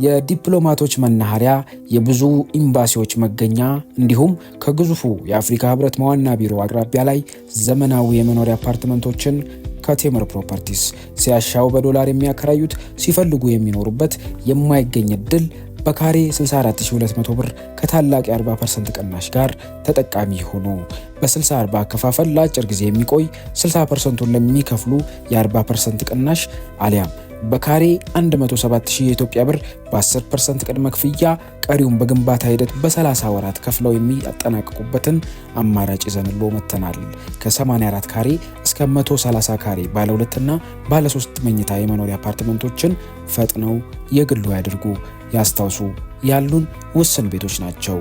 የዲፕሎማቶች መናኸሪያ፣ የብዙ ኤምባሲዎች መገኛ እንዲሁም ከግዙፉ የአፍሪካ ህብረት መዋና ቢሮ አቅራቢያ ላይ ዘመናዊ የመኖሪያ አፓርትመንቶችን ከቴምር ፕሮፐርቲስ ሲያሻው በዶላር የሚያከራዩት ሲፈልጉ የሚኖሩበት የማይገኝ እድል በካሬ 64200 ብር ከታላቅ የ40% ቅናሽ ጋር ተጠቃሚ ሆኖ በ60/40 አከፋፈል ለአጭር ጊዜ የሚቆይ 60%ን ለሚከፍሉ የ40% ቅናሽ አሊያም በካሬ 107000 የኢትዮጵያ ብር በ10% ቅድመ ክፍያ ቀሪውን በግንባታ ሂደት በ30 ወራት ከፍለው የሚያጠናቅቁበትን አማራጭ ይዘንሎ መተናል። ከ84 ካሬ እስከ 130 ካሬ ባለ 2 እና ባለ 3 መኝታ የመኖሪያ አፓርትመንቶችን ፈጥነው የግሉ ያድርጉ። ያስታውሱ፣ ያሉን ውስን ቤቶች ናቸው።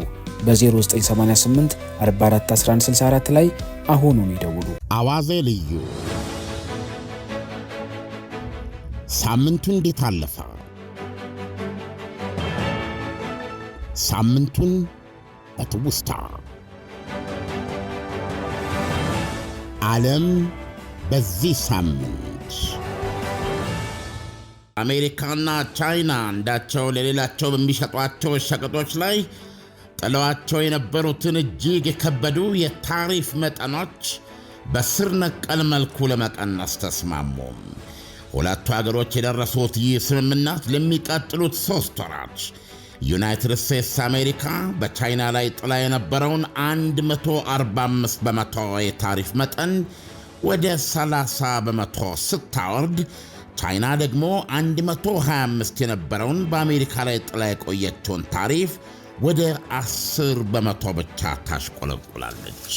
በ0988 44 1164 ላይ አሁኑን ይደውሉ። አዋዜ ልዩ ሳምንቱ እንዴት አለፈ? ሳምንቱን በትውስታ ዓለም በዚህ ሳምንት አሜሪካና ቻይና እንዳቸው ለሌላቸው በሚሸጧቸው ሸቀጦች ላይ ጥለዋቸው የነበሩትን እጅግ የከበዱ የታሪፍ መጠኖች በስር ነቀል መልኩ ለመቀነስ ተስማሙ። ሁለቱ ሀገሮች የደረሱት ይህ ስምምነት ለሚቀጥሉት 3 ወራት ዩናይትድ ስቴትስ አሜሪካ በቻይና ላይ ጥላ የነበረውን 145 በመቶ የታሪፍ መጠን ወደ 30 በመቶ ስታወርድ፣ ቻይና ደግሞ 125 የነበረውን በአሜሪካ ላይ ጥላ የቆየችውን ታሪፍ ወደ 10 በመቶ ብቻ ታሽቆለቁላለች።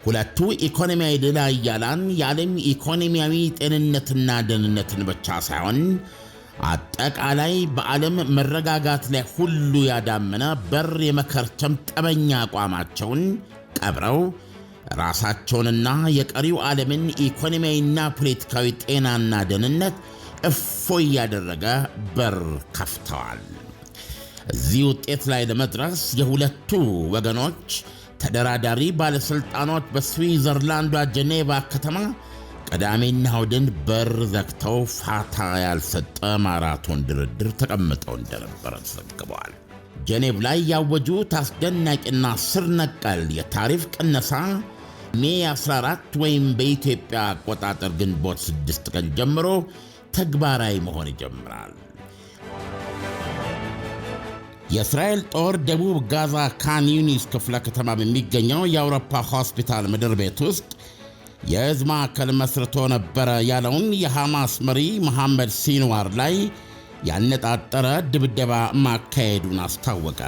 ሁለቱ ኢኮኖሚያዊ ድል ኃያላን የዓለም ኢኮኖሚያዊ ጤንነትና ደህንነትን ብቻ ሳይሆን አጠቃላይ በዓለም መረጋጋት ላይ ሁሉ ያዳመነ በር የመከርቸም ጠበኛ አቋማቸውን ቀብረው ራሳቸውንና የቀሪው ዓለምን ኢኮኖሚያዊና ፖለቲካዊ ጤናና ደህንነት እፎይ ያደረገ በር ከፍተዋል። እዚህ ውጤት ላይ ለመድረስ የሁለቱ ወገኖች ተደራዳሪ ባለሥልጣኖች በስዊዘርላንዷ ጄኔቫ ከተማ ቅዳሜና እሁድን በር ዘግተው ፋታ ያልሰጠ ማራቶን ድርድር ተቀምጠው እንደነበረ ተዘግበዋል። ጄኔቭ ላይ ያወጁት አስደናቂና ስር ነቀል የታሪፍ ቅነሳ ሜይ 14 ወይም በኢትዮጵያ አቆጣጠር ግንቦት 6 ቀን ጀምሮ ተግባራዊ መሆን ይጀምራል። የእስራኤል ጦር ደቡብ ጋዛ ካን ዩኒስ ክፍለ ከተማ በሚገኘው የአውሮፓ ሆስፒታል ምድር ቤት ውስጥ የሕዝብ ማዕከል መስርቶ ነበረ ያለውን የሐማስ መሪ መሐመድ ሲንዋር ላይ ያነጣጠረ ድብደባ ማካሄዱን አስታወቀ።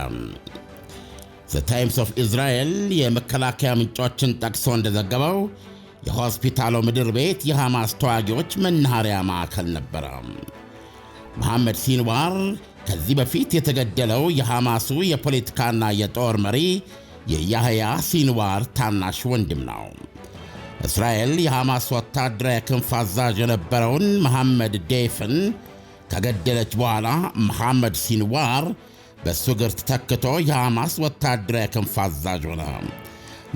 ዘ ታይምስ ኦፍ ኢዝራኤል የመከላከያ ምንጮችን ጠቅሶ እንደዘገበው የሆስፒታሉ ምድር ቤት የሐማስ ተዋጊዎች መናኸሪያ ማዕከል ነበረ። መሐመድ ሲንዋር ከዚህ በፊት የተገደለው የሐማሱ የፖለቲካና የጦር መሪ የያህያ ሲንዋር ታናሽ ወንድም ነው። እስራኤል የሐማስ ወታደራዊ ክንፍ አዛዥ የነበረውን መሐመድ ዴፍን ከገደለች በኋላ መሐመድ ሲንዋር በሱ እግር ተተክቶ የሐማስ ወታደራዊ ክንፍ አዛዥ ሆነ።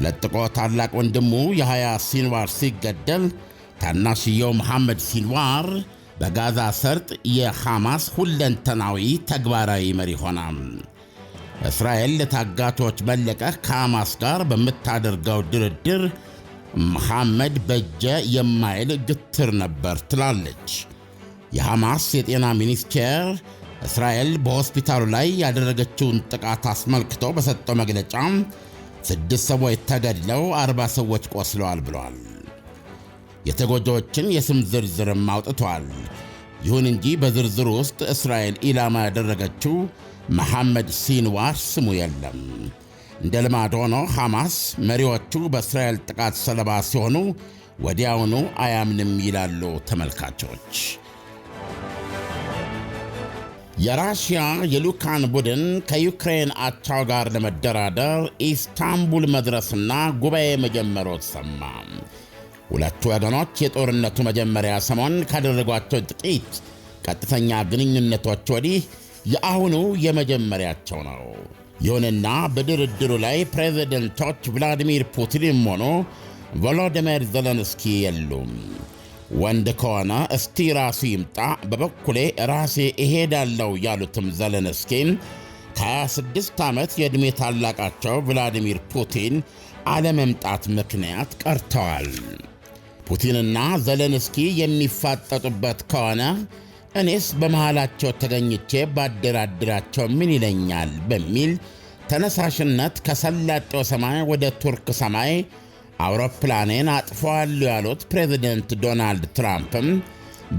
ለጥቆ ታላቅ ወንድሙ የያህያ ሲንዋር ሲገደል ታናሽየው መሐመድ ሲንዋር በጋዛ ሰርጥ የሐማስ ሁለንተናዊ ተግባራዊ መሪ ሆነ። እስራኤል ለታጋቾች መለቀቅ ከሐማስ ጋር በምታደርገው ድርድር መሐመድ በጀ የማይል ግትር ነበር ትላለች። የሐማስ የጤና ሚኒስቴር እስራኤል በሆስፒታሉ ላይ ያደረገችውን ጥቃት አስመልክቶ በሰጠው መግለጫ 6 ሰዎች ተገድለው 40 ሰዎች ቆስለዋል ብለዋል። የተጎጂዎችን የስም ዝርዝርም አውጥቷል። ይሁን እንጂ በዝርዝሩ ውስጥ እስራኤል ኢላማ ያደረገችው መሐመድ ሲንዋር ስሙ የለም። እንደ ልማድ ሆኖ ሐማስ መሪዎቹ በእስራኤል ጥቃት ሰለባ ሲሆኑ ወዲያውኑ አያምንም ይላሉ ተመልካቾች። የራሽያ የልዑካን ቡድን ከዩክሬን አቻው ጋር ለመደራደር ኢስታንቡል መድረስና ጉባኤ መጀመሩ ተሰማ። ሁለቱ ወገኖች የጦርነቱ መጀመሪያ ሰሞን ካደረጓቸው ጥቂት ቀጥተኛ ግንኙነቶች ወዲህ የአሁኑ የመጀመሪያቸው ነው። ይሁንና በድርድሩ ላይ ፕሬዝደንቶች ቭላዲሚር ፑቲንም ሆኑ ቮሎዲሚር ዜሌንስኪ የሉም። ወንድ ከሆነ እስቲ ራሱ ይምጣ፣ በበኩሌ ራሴ እሄዳለሁ ያሉትም ዘለንስኪ ከ26 ዓመት የዕድሜ ታላቃቸው ቭላዲሚር ፑቲን አለመምጣት ምክንያት ቀርተዋል። ፑቲንና ዘለንስኪ የሚፋጠጡበት ከሆነ እኔስ በመሃላቸው ተገኝቼ ባደራድራቸው ምን ይለኛል በሚል ተነሳሽነት ከሰላጤው ሰማይ ወደ ቱርክ ሰማይ አውሮፕላኔን አጥፈዋሉ ያሉት ፕሬዚደንት ዶናልድ ትራምፕም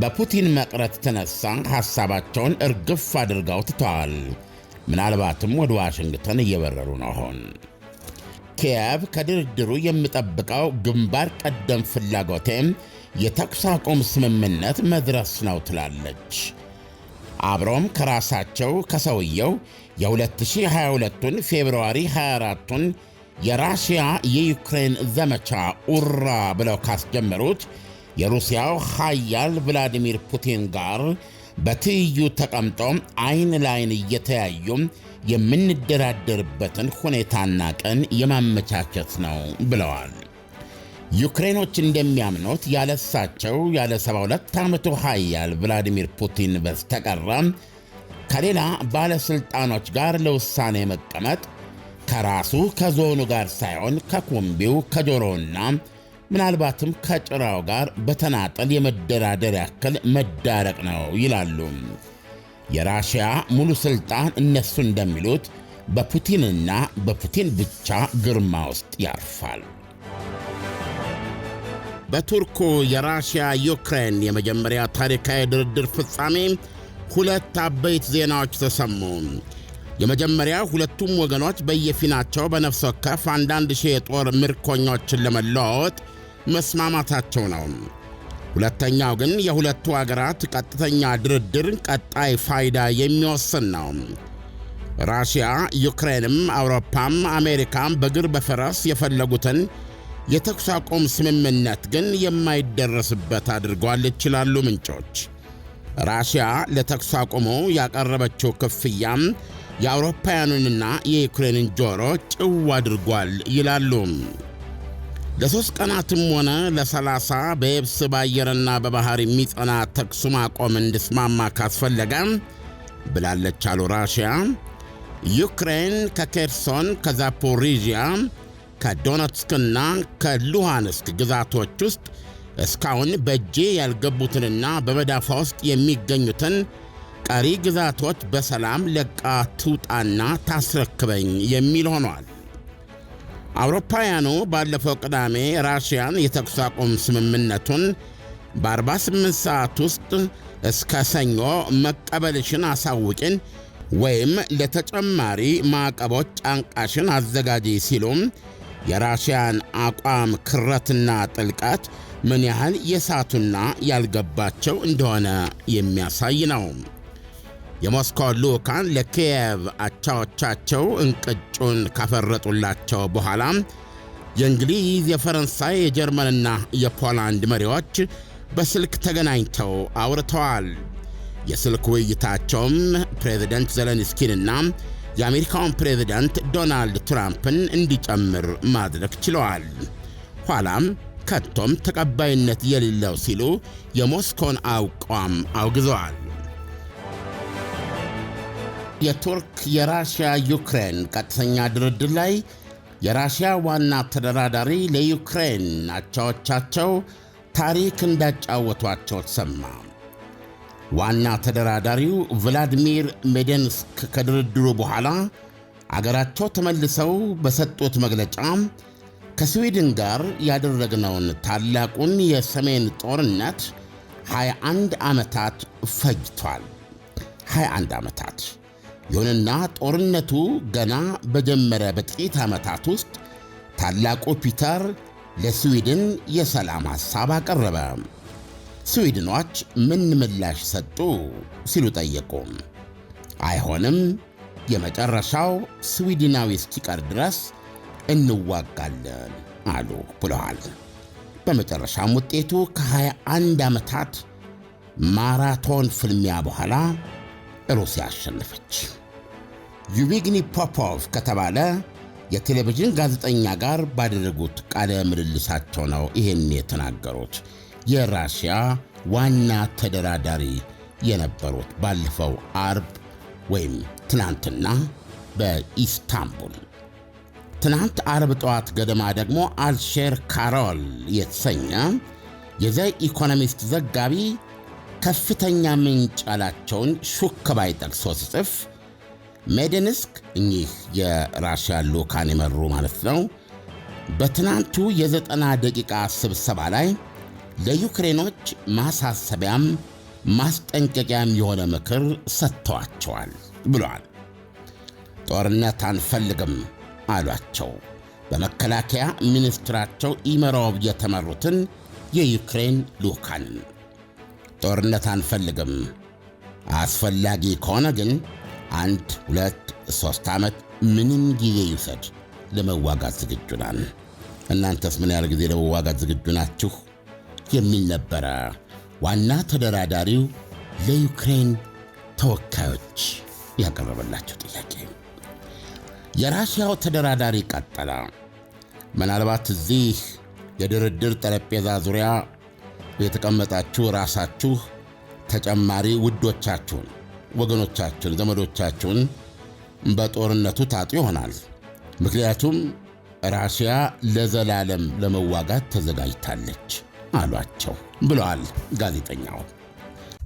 በፑቲን መቅረት ተነሳ ሐሳባቸውን እርግፍ አድርገው ትተዋል። ምናልባትም ወደ ዋሽንግተን እየበረሩ ነው። አሁን ኪየቭ ከድርድሩ የምጠብቀው ግንባር ቀደም ፍላጎቴም የተኩስ አቁም ስምምነት መድረስ ነው ትላለች። አብሮም ከራሳቸው ከሰውየው የ2022ቱን ፌብርዋሪ 24ቱን የራሽያ የዩክሬን ዘመቻ ኡራ ብለው ካስጀመሩት የሩሲያው ኃያል ቭላዲሚር ፑቲን ጋር በትይዩ ተቀምጠው አይን ላይን እየተያዩ የምንደራደርበትን ሁኔታና ቀን የማመቻቸት ነው ብለዋል። ዩክሬኖች እንደሚያምኑት ያለሳቸው ያለ 72 ዓመቱ ኃያል ቭላዲሚር ፑቲን በስተቀር ከሌላ ባለሥልጣኖች ጋር ለውሳኔ መቀመጥ ከራሱ ከዞኑ ጋር ሳይሆን ከኩምቢው ከጆሮና ምናልባትም ከጭራው ጋር በተናጠል የመደራደር ያክል መዳረቅ ነው ይላሉ። የራሽያ ሙሉ ሥልጣን እነሱ እንደሚሉት በፑቲንና በፑቲን ብቻ ግርማ ውስጥ ያርፋል። በቱርኩ የራሽያ ዩክሬን የመጀመሪያ ታሪካዊ ድርድር ፍጻሜ ሁለት አበይት ዜናዎች ተሰሙ። የመጀመሪያ ሁለቱም ወገኖች በየፊናቸው በነፍስ ወከፍ አንዳንድ ሺህ የጦር ምርኮኞችን ለመለዋወጥ መስማማታቸው ነው። ሁለተኛው ግን የሁለቱ አገራት ቀጥተኛ ድርድር ቀጣይ ፋይዳ የሚወስን ነው። ራሽያ፣ ዩክሬንም፣ አውሮፓም አሜሪካም በግር በፈረስ የፈለጉትን የተኩስ አቁም ስምምነት ግን የማይደረስበት አድርጓል ይችላሉ ምንጮች። ራሽያ ለተኩስ አቁሙ ያቀረበችው ክፍያም የአውሮፓውያኑንና የዩክሬንን ጆሮ ጭው አድርጓል ይላሉ። ለ3 ቀናትም ሆነ ለ30 በየብስ በአየርና በባህር የሚጸና ተኩስ ማቆም እንዲስማማ ካስፈለገ ብላለች አሉ ራሽያ፣ ዩክሬን ከኬርሶን፣ ከዛፖሪዥያ፣ ከዶኔትስክና ከሉሃንስክ ግዛቶች ውስጥ እስካሁን በእጄ ያልገቡትንና በመዳፏ ውስጥ የሚገኙትን ቀሪ ግዛቶች በሰላም ለቃ ትውጣና ታስረክበኝ የሚል ሆኗል። አውሮፓውያኑ ባለፈው ቅዳሜ ራሽያን የተኩስ አቁም ስምምነቱን በ48 ሰዓት ውስጥ እስከ ሰኞ መቀበልሽን አሳውቂን ወይም ለተጨማሪ ማዕቀቦች ጫንቃሽን አዘጋጂ ሲሉም የራሽያን አቋም ክረትና ጥልቀት ምን ያህል የሳቱና ያልገባቸው እንደሆነ የሚያሳይ ነው። የሞስኮ ልዑካን ለኪየቭ አቻዎቻቸው እንቅጩን ካፈረጡላቸው በኋላ የእንግሊዝ፣ የፈረንሳይ፣ የጀርመንና የፖላንድ መሪዎች በስልክ ተገናኝተው አውርተዋል። የስልክ ውይይታቸውም ፕሬዚደንት ዘለንስኪንና የአሜሪካውን ፕሬዚደንት ዶናልድ ትራምፕን እንዲጨምር ማድረግ ችለዋል። ኋላም ከቶም ተቀባይነት የሌለው ሲሉ የሞስኮን አቋም አውግዘዋል። የቱርክ የራሽያ ዩክሬን ቀጥተኛ ድርድር ላይ የራሽያ ዋና ተደራዳሪ ለዩክሬን አቻዎቻቸው ታሪክ እንዳጫወቷቸው ተሰማ። ዋና ተደራዳሪው ቭላዲሚር ሜዴንስክ ከድርድሩ በኋላ አገራቸው ተመልሰው በሰጡት መግለጫ ከስዊድን ጋር ያደረግነውን ታላቁን የሰሜን ጦርነት 21 ዓመታት ፈጅቷል። 21 ዓመታት። ይሁንና ጦርነቱ ገና በጀመረ በጥቂት ዓመታት ውስጥ ታላቁ ፒተር ለስዊድን የሰላም ሐሳብ አቀረበ። ስዊድኖች ምን ምላሽ ሰጡ ሲሉ ጠየቁ። አይሆንም፣ የመጨረሻው ስዊድናዊ እስኪቀር ድረስ እንዋጋለን አሉ ብለዋል። በመጨረሻም ውጤቱ ከ21 ዓመታት ማራቶን ፍልሚያ በኋላ ሩሲያ አሸነፈች። ዩቪግኒ ፖፖቭ ከተባለ የቴሌቪዥን ጋዜጠኛ ጋር ባደረጉት ቃለ ምልልሳቸው ነው ይህን የተናገሩት። የራሽያ ዋና ተደራዳሪ የነበሩት ባለፈው አርብ ወይም ትናንትና በኢስታንቡል። ትናንት አርብ ጠዋት ገደማ ደግሞ አልሼር ካሮል የተሰኘ የዘ ኢኮኖሚስት ዘጋቢ ከፍተኛ ምንጭ ያላቸውን ሹክ ባይ ጠቅሶ ሲጽፍ ሜዲንስክ እኚህ የራሽያ ልዑካን የመሩ ማለት ነው በትናንቱ የ90 ደቂቃ ስብሰባ ላይ ለዩክሬኖች ማሳሰቢያም ማስጠንቀቂያም የሆነ ምክር ሰጥተዋቸዋል ብለዋል። ጦርነት አንፈልግም አሏቸው በመከላከያ ሚኒስትራቸው ኢመሮቭ የተመሩትን የዩክሬን ልዑካን። ጦርነት አንፈልግም፣ አስፈላጊ ከሆነ ግን 1፣ 2፣ 3 ዓመት ምንም ጊዜ ይውሰድ ለመዋጋት ዝግጁ ነን። እናንተስ ምን ያህል ጊዜ ለመዋጋት ዝግጁ ናችሁ? የሚል ነበረ ዋና ተደራዳሪው ለዩክሬን ተወካዮች ያቀረበላቸው ጥያቄ። የራሽያው ተደራዳሪ ቀጠለ። ምናልባት እዚህ የድርድር ጠረጴዛ ዙሪያ የተቀመጣችሁ ራሳችሁ ተጨማሪ ውዶቻችሁን፣ ወገኖቻችሁን፣ ዘመዶቻችሁን በጦርነቱ ታጡ ይሆናል። ምክንያቱም ራሽያ ለዘላለም ለመዋጋት ተዘጋጅታለች አሏቸው ብለዋል ጋዜጠኛው።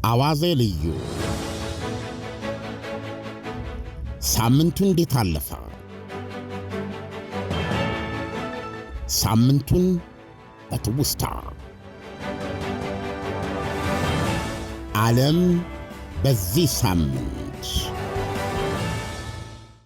አዋዜ ልዩ ሳምንቱ እንዴት አለፈ? ሳምንቱን በትውስታ ዓለም በዚህ ሳምንት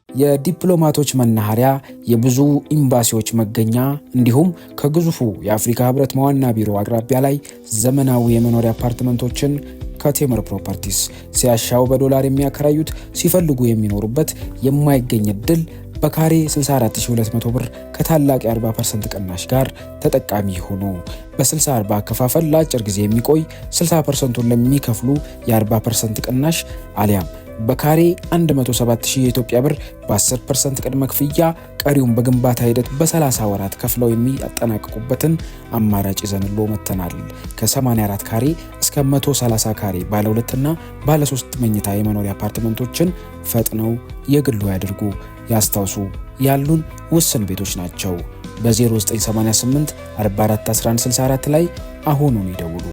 የዲፕሎማቶች መናኸሪያ፣ የብዙ ኤምባሲዎች መገኛ እንዲሁም ከግዙፉ የአፍሪካ ህብረት ዋና ቢሮ አቅራቢያ ላይ ዘመናዊ የመኖሪያ አፓርትመንቶችን ከቴምር ፕሮፐርቲስ ሲያሻው በዶላር የሚያከራዩት ሲፈልጉ የሚኖሩበት የማይገኝ እድል በካሬ 64200 ብር ከታላቅ የ40% ቅናሽ ጋር ተጠቃሚ ሆኖ በ60/40 አከፋፈል ለአጭር ጊዜ የሚቆይ 60%ን ለሚከፍሉ የ40% ቅናሽ አሊያም በካሬ 107000 የኢትዮጵያ ብር በ10% ቅድመ ክፍያ ቀሪውን በግንባታ ሂደት በ30 ወራት ከፍለው የሚያጠናቅቁበትን አማራጭ ይዘንሎ መተናል። ከ84 ካሬ እስከ 130 ካሬ ባለ 2 እና ባለ 3 መኝታ የመኖሪያ አፓርትመንቶችን ፈጥነው የግሉ ያድርጉ። ያስታውሱ፣ ያሉን ውስን ቤቶች ናቸው። በ0988 44 1164 ላይ አሁኑን ይደውሉ።